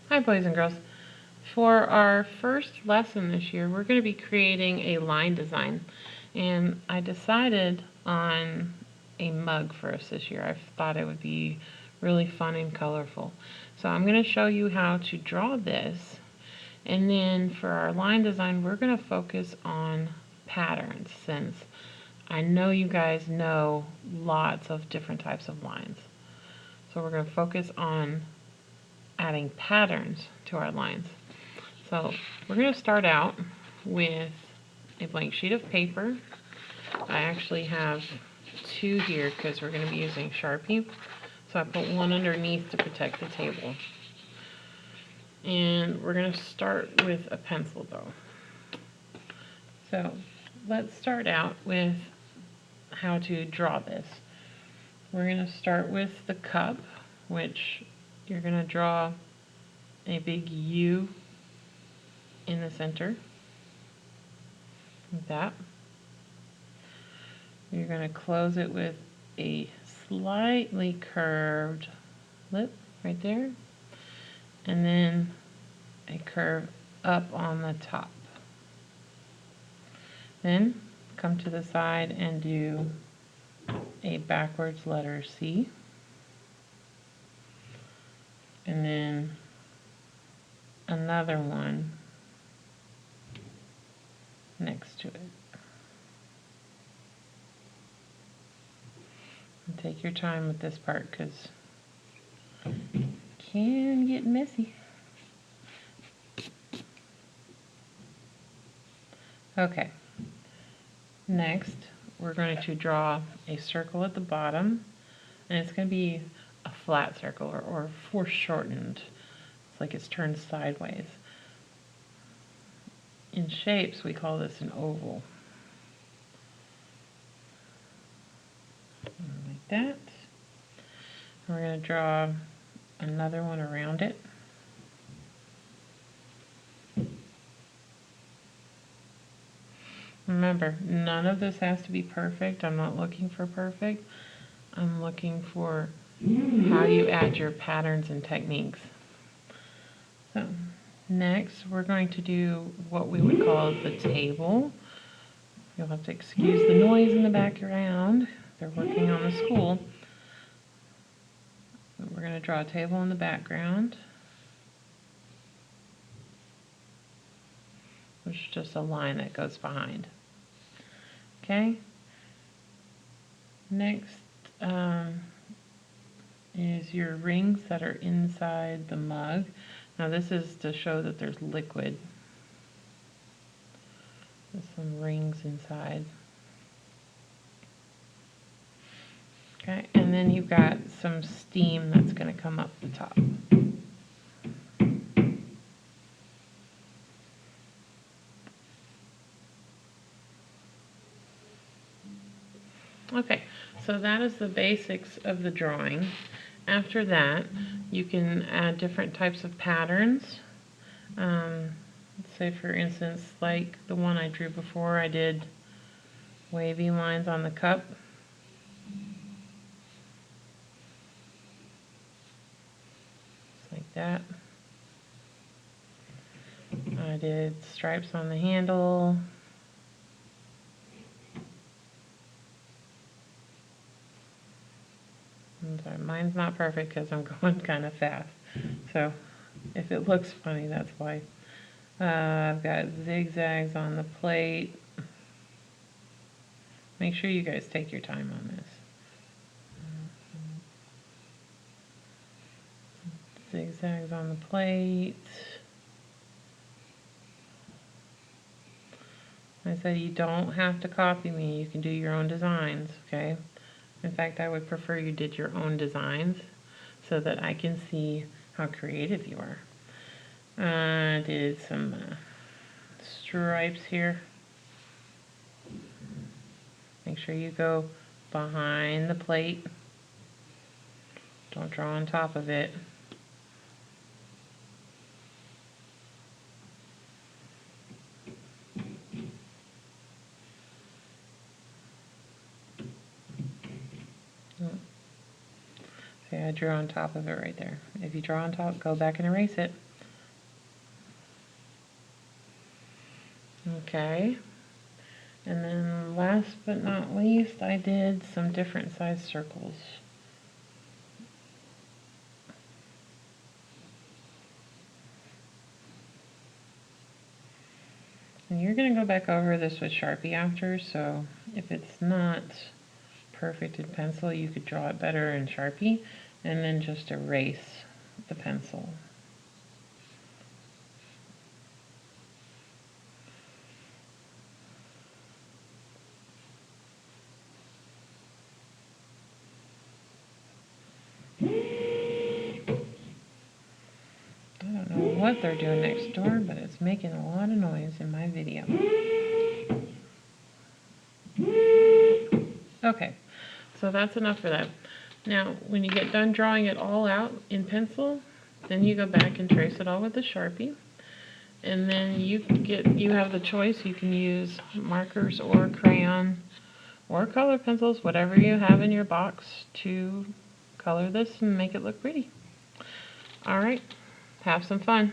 Hi boys and girls. For our first lesson this year, we're going to be creating a line design. And I decided on a mug for us this year. I thought it would be really fun and colorful. So I'm going to show you how to draw this. And then for our line design, we're going to focus on patterns, since I know you guys know lots of different types of lines. So we're going to focus on adding patterns to our lines. So we're going to start out with a blank sheet of paper. I actually have two here because we're going to be using Sharpie. So I put one underneath to protect the table. And we're going to start with a pencil though. So let's start out with how to draw this. We're going to start with the cup, which you're going to draw a big U in the center, like that. You're going to close it with a slightly curved lip right there, and then a curve up on the top. Then come to the side and do a backwards letter C, and then another one next to it. And take your time with this part because it can get messy. Okay, next we're going to draw a circle at the bottom, and it's going to be a flat circle or foreshortened. It's like it's turned sideways. In shapes, we call this an oval. Like that. And we're going to draw another one around it. Remember, none of this has to be perfect. I'm not looking for perfect. I'm looking for how you add your patterns and techniques. So next, we're going to do what we would call the table. You'll have to excuse the noise in the background. They're working on the school. We're going to draw a table in the background, which is just a line that goes behind. Okay. Next is your rings that are inside the mug. Now this is to show that there's liquid. There's some rings inside. Okay, and then you've got some steam that's going to come up the top. Okay, so that is the basics of the drawing. After that, you can add different types of patterns. Let's say, for instance, like the one I drew before, I did wavy lines on the cup. Just like that. I did stripes on the handle. I'm sorry, mine's not perfect because I'm going kind of fast. So if it looks funny, that's why. I've got zigzags on the plate. Make sure you guys take your time on this. Zigzags on the plate. I said you don't have to copy me. You can do your own designs, okay? In fact, I would prefer you did your own designs so that I can see how creative you are. I did some stripes here. Make sure you go behind the plate. Don't draw on top of it. See, I drew on top of it right there. If you draw on top, go back and erase it. Okay. And then last but not least, I did some different size circles. And you're going to go back over this with Sharpie after, so if it's not perfect in pencil, you could draw it better in Sharpie and then just erase the pencil. I don't know what they're doing next door, but it's making a lot of noise in my video. Okay, so that's enough for that. Now, when you get done drawing it all out in pencil, then you go back and trace it all with a Sharpie. And then you have the choice. You can use markers or crayon or color pencils, whatever you have in your box, to color this and make it look pretty. All right, have some fun.